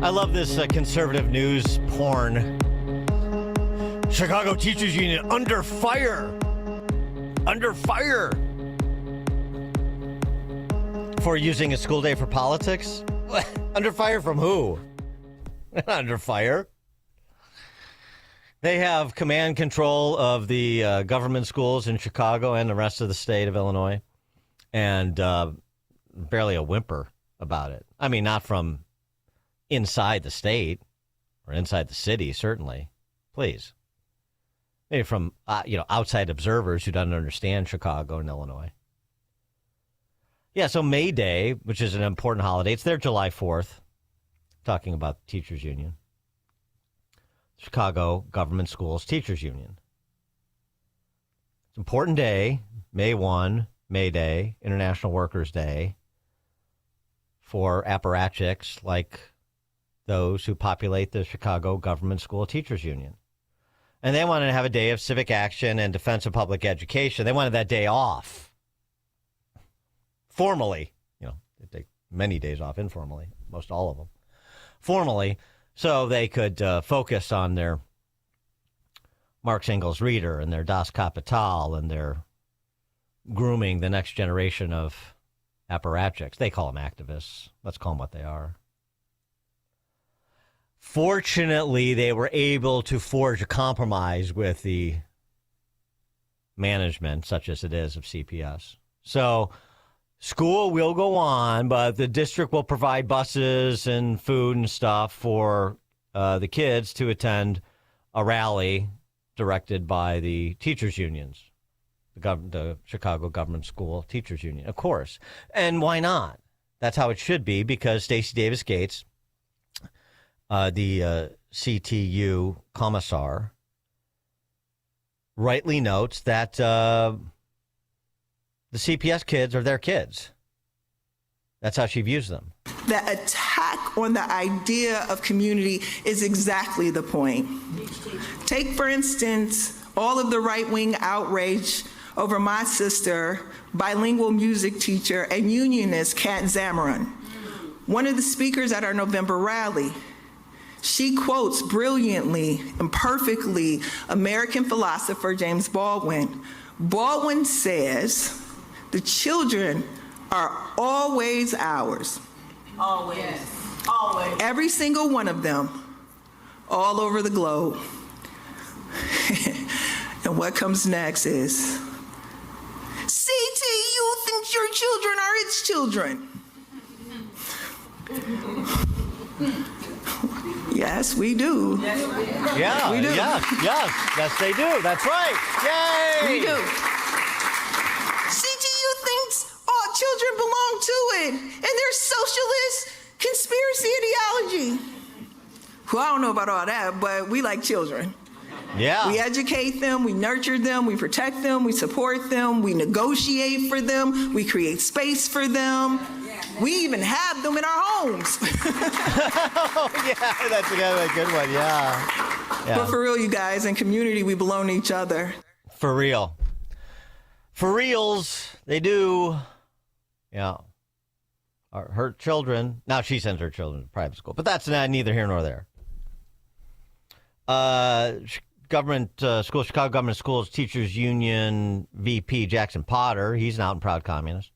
I love this conservative news porn. Chicago Teachers Union under fire. Under fire. For using a school day for politics? Under fire from who? Under fire. They have command control of the government schools in Chicago and the rest of the state of Illinois. And barely a whimper about it. I mean, not from inside the state or inside the city, certainly. Please. Maybe from, outside observers who don't understand Chicago and Illinois. Yeah, so May Day, which is an important holiday, it's their July 4th, talking about the Teachers Union. Chicago Government Schools Teachers Union. It's an important day, May 1, May Day, International Workers' Day, for apparatchiks like those who populate the Chicago Government School Teachers Union. And they wanted to have a day of civic action and defense of public education. They wanted that day off. Formally. They take many days off informally, most all of them. Formally, so they could focus on their Marx Engels Reader and their Das Kapital and their grooming the next generation of apparatchiks. They call them activists. Let's call them what they are. Fortunately, they were able to forge a compromise with the management, such as it is, of CPS. So school will go on, but the district will provide buses and food and stuff for the kids to attend a rally directed by the teachers' unions, the Chicago Government School Teachers Union, of course. And why not? That's how it should be, because Stacey Davis Gates, the CTU commissar, rightly notes that the CPS kids are their kids. That's how she views them. The attack on the idea of community is exactly the point. Take, for instance, all of the right-wing outrage over my sister, bilingual music teacher and unionist Kat Zamarin. One of the speakers at our November rally, she quotes brilliantly and perfectly American philosopher James Baldwin. Baldwin says, the children are always ours. Always. Yes. Always. Every single one of them, all over the globe. And what comes next is, CTU thinks your children are its children. Yes, we do. Yeah, we do. Yes, they do. That's right. Yay! We do. CTU thinks all children belong to it, and there's socialist conspiracy ideology. Well, I don't know about all that, but we like children. Yeah. We educate them, we nurture them, we protect them, we support them, we negotiate for them, we create space for them. We even have them in our homes. Oh, yeah, that's a good one, yeah. But for real, you guys, in community, we belong to each other. For real. For reals, they do. Yeah. Her children, now she sends her children to private school, but that's neither here nor there. Chicago Government Schools Teachers Union VP Jackson Potter, he's an out and proud communist.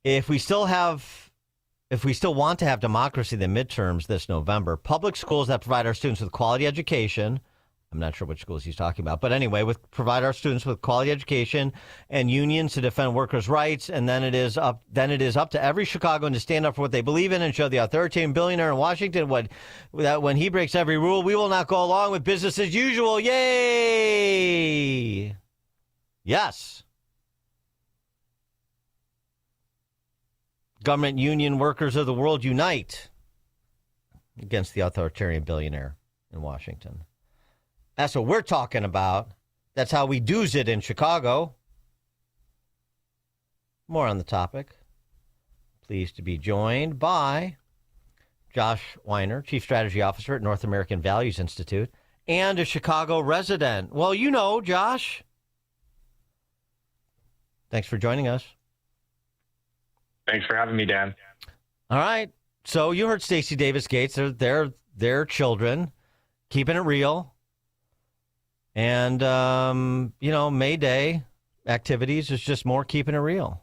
If we still want to have democracy in the midterms this November, public schools that provide our students with quality education, I'm not sure which schools he's talking about, but anyway, provide our students with quality education and unions to defend workers' rights, and then it is up to every Chicagoan to stand up for what they believe in and show the authoritarian billionaire in Washington that when he breaks every rule, we will not go along with business as usual. Yay! Yes. Government union workers of the world unite against the authoritarian billionaire in Washington. That's what we're talking about. That's how we do's it in Chicago. More on the topic. Pleased to be joined by Josh Weiner, Chief Strategy Officer at North American Values Institute, and a Chicago resident. Well, you know, Josh. Thanks for joining us. Thanks for having me, Dan. All right. So you heard Stacey Davis Gates. They're children, keeping it real. And, May Day activities is just more keeping it real.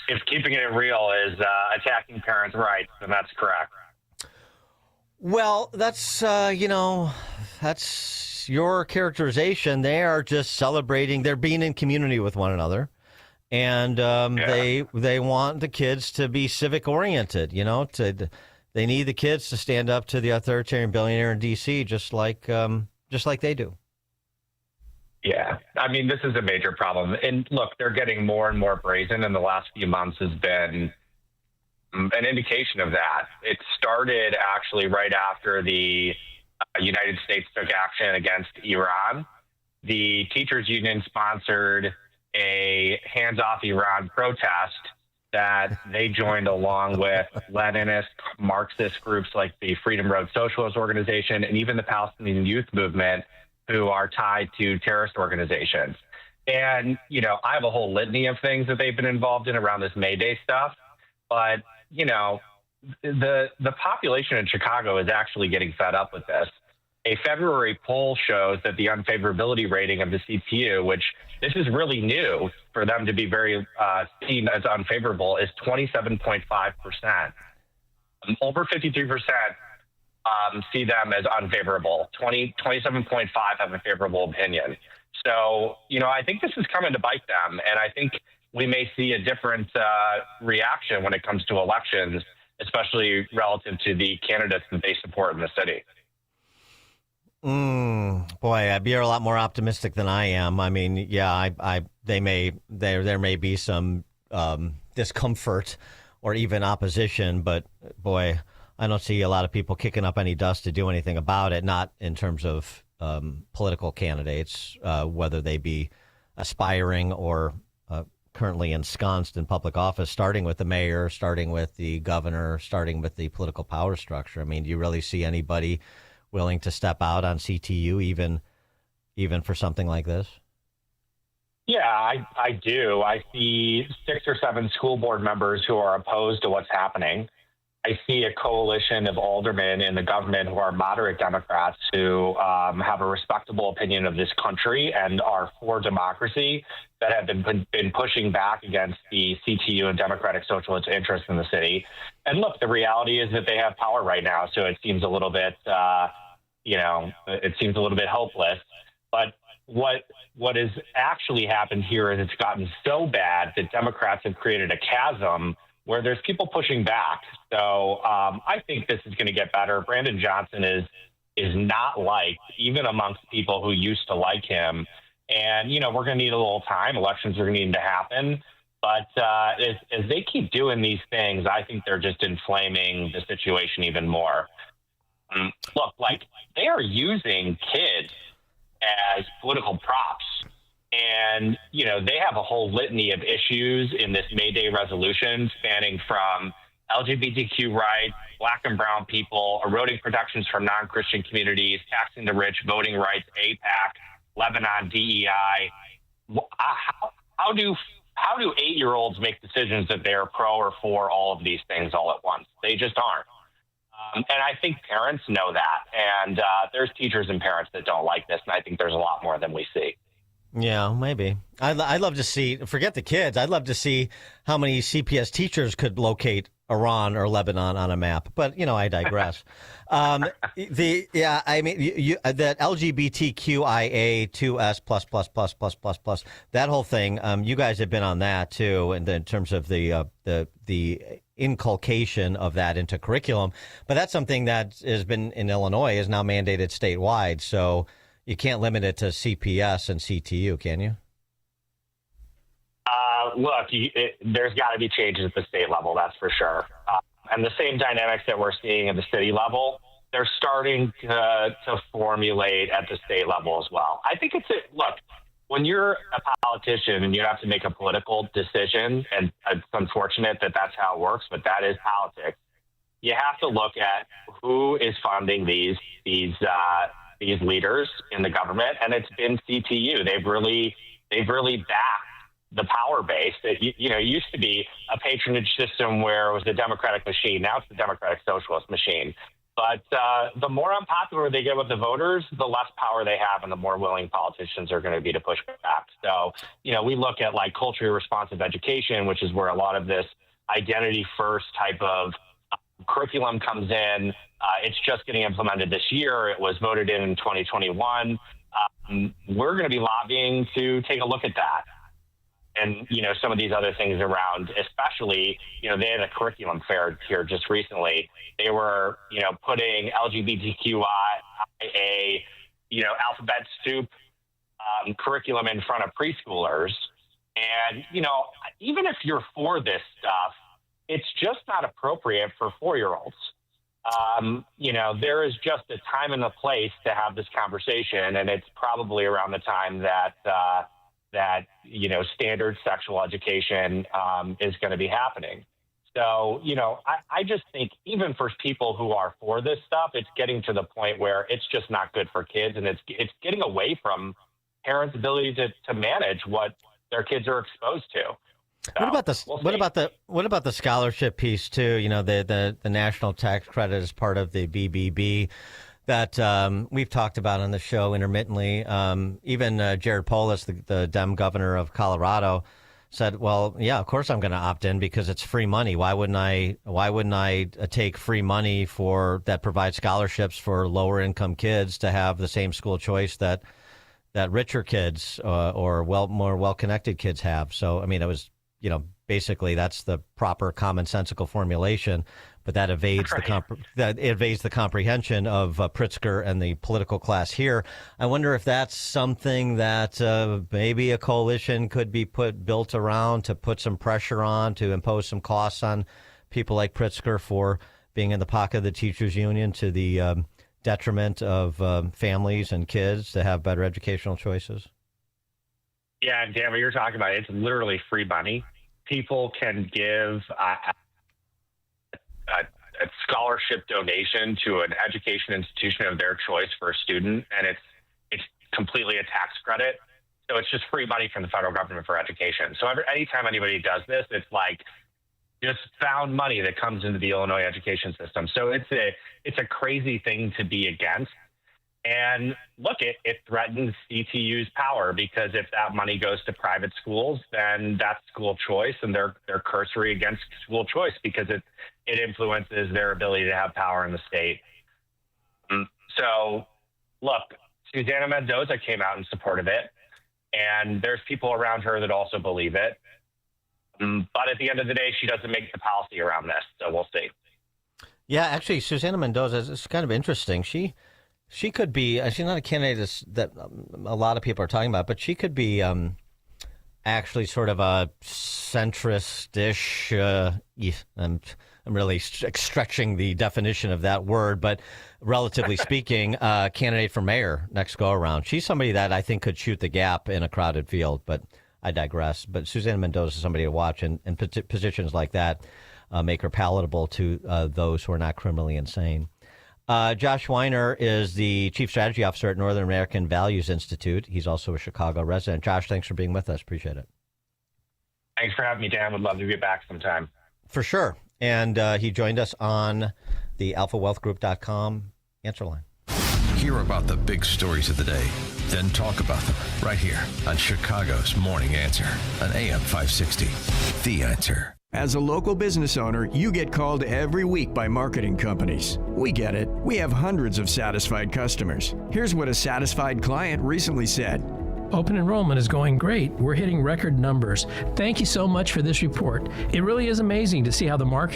If keeping it real is attacking parents' rights, then that's correct. Well, that's your characterization. They are just celebrating. They're being in community with one another. And they want the kids to be civic oriented, they need the kids to stand up to the authoritarian billionaire in D.C. just like they do. Yeah, I mean, this is a major problem. And look, they're getting more and more brazen, and the last few months has been an indication of that. It started actually right after the United States took action against Iran. The teachers union sponsored a Hands Off Iran protest that they joined along with Leninist, Marxist groups like the Freedom Road Socialist Organization and even the Palestinian Youth Movement, who are tied to terrorist organizations. And, I have a whole litany of things that they've been involved in around this May Day stuff. But, the population in Chicago is actually getting fed up with this. A February poll shows that the unfavorability rating of the CTU, which this is really new for them to be very seen as unfavorable, is 27.5%. Over 53% see them as unfavorable. 27.5 have a favorable opinion. So, I think this is coming to bite them. And I think we may see a different reaction when it comes to elections, especially relative to the candidates that they support in the city. Boy, you're a lot more optimistic than I am. I mean, yeah, there may be some discomfort or even opposition, but boy, I don't see a lot of people kicking up any dust to do anything about it. Not in terms of political candidates, whether they be aspiring or currently ensconced in public office, starting with the mayor, starting with the governor, starting with the political power structure. I mean, do you really see anybody willing to step out on CTU even for something like this? Yeah, I do. I see 6 or 7 school board members who are opposed to what's happening. I see a coalition of aldermen in the government who are moderate Democrats who have a respectable opinion of this country and are for democracy that have been pushing back against the CTU and Democratic Socialist interests in the city. And look, the reality is that they have power right now, so it seems a little bit, hopeless. But what has actually happened here is it's gotten so bad that Democrats have created a chasm where there's people pushing back. So I think this is going to get better. Brandon Johnson is not liked, even amongst people who used to like him. And, we're going to need a little time. Elections are going to need to happen. But as they keep doing these things, I think they're just inflaming the situation even more. Look, they are using kids as political props. And, they have a whole litany of issues in this May Day resolution spanning from LGBTQ rights, Black and brown people, eroding protections from non-Christian communities, taxing the rich, voting rights, AIPAC, Lebanon, DEI. How do 8-year-olds make decisions that they're pro or for all of these things all at once? They just aren't. And I think parents know that. And there's teachers and parents that don't like this. And I think there's a lot more than we see. Yeah, maybe. I'd love to see, forget the kids, I'd love to see how many CPS teachers could locate Iran or Lebanon on a map. But, I digress. That LGBTQIA2S+++++++, that whole thing, you guys have been on that too, and in terms of the inculcation of that into curriculum. But that's something that has been in Illinois, is now mandated statewide. So you can't limit it to CPS and CTU, can you? Look, there's got to be changes at the state level, that's for sure. And the same dynamics that we're seeing at the city level, they're starting to formulate at the state level as well. I think look, when you're a politician and you have to make a political decision, and it's unfortunate that that's how it works, but that is politics, you have to look at who is funding these leaders in the government, and it's been CTU. They've really backed the power base. It used to be a patronage system where it was the Democratic machine. Now it's the Democratic Socialist machine. But the more unpopular they get with the voters, the less power they have and the more willing politicians are going to be to push back. So, we look at like culturally responsive education, which is where a lot of this identity first type of curriculum comes in. It's just getting implemented this year. It was voted in 2021. We're going to be lobbying to take a look at that. And, some of these other things around, especially, they had a curriculum fair here just recently. They were, putting LGBTQIA, alphabet soup curriculum in front of preschoolers. And, even if you're for this stuff, it's just not appropriate for 4-year-olds. There is just a time and a place to have this conversation, and it's probably around the time that standard sexual education is going to be happening. So, I just think even for people who are for this stuff, it's getting to the point where it's just not good for kids, and it's getting away from parents' ability to manage what their kids are exposed to. So, what about the scholarship piece too? The national tax credit is part of the BBB that we've talked about on the show intermittently. Even Jared Polis, the Dem governor of Colorado, said, "Well, yeah, of course I'm going to opt in because it's free money. Why wouldn't I take free money that provides scholarships for lower income kids to have the same school choice that richer kids or more well connected kids have?" So, it was. Basically that's the proper commonsensical formulation, but that evades the comprehension of Pritzker and the political class here. I wonder if that's something that maybe a coalition could be built around to put some pressure on, to impose some costs on people like Pritzker for being in the pocket of the teachers union to the detriment of families and kids to have better educational choices. Yeah, Dan, what you're talking about, it's literally free money. People can give a scholarship donation to an education institution of their choice for a student, and it's completely a tax credit. So it's just free money from the federal government for education. So anytime anybody does this, it's like just found money that comes into the Illinois education system. So it's a crazy thing to be against. And look, it threatens CTU's power, because if that money goes to private schools, then that's school choice, and they're cursory against school choice because it influences their ability to have power in the state. So look, Susana Mendoza came out in support of it, and there's people around her that also believe it. But at the end of the day, she doesn't make the policy around this, so we'll see. Yeah, actually, Susana Mendoza is kind of interesting. She could be, she's not a candidate that a lot of people are talking about, but she could be actually sort of a centrist-ish, I'm really stretching the definition of that word, but relatively speaking, candidate for mayor next go-around. She's somebody that I think could shoot the gap in a crowded field, but I digress. But Susana Mendoza is somebody to watch, and positions like that make her palatable to those who are not criminally insane. Josh Weiner is the Chief Strategy Officer at Northern American Values Institute. He's also a Chicago resident. Josh, thanks for being with us. Appreciate it. Thanks for having me, Dan. Would love to get back sometime. For sure. And he joined us on the alphawealthgroup.com answer line. Hear about the big stories of the day, then talk about them right here on Chicago's Morning Answer on AM 560. The Answer. As a local business owner, you get called every week by marketing companies. We get it. We have hundreds of satisfied customers. Here's what a satisfied client recently said. Open enrollment is going great. We're hitting record numbers. Thank you so much for this report. It really is amazing to see how the market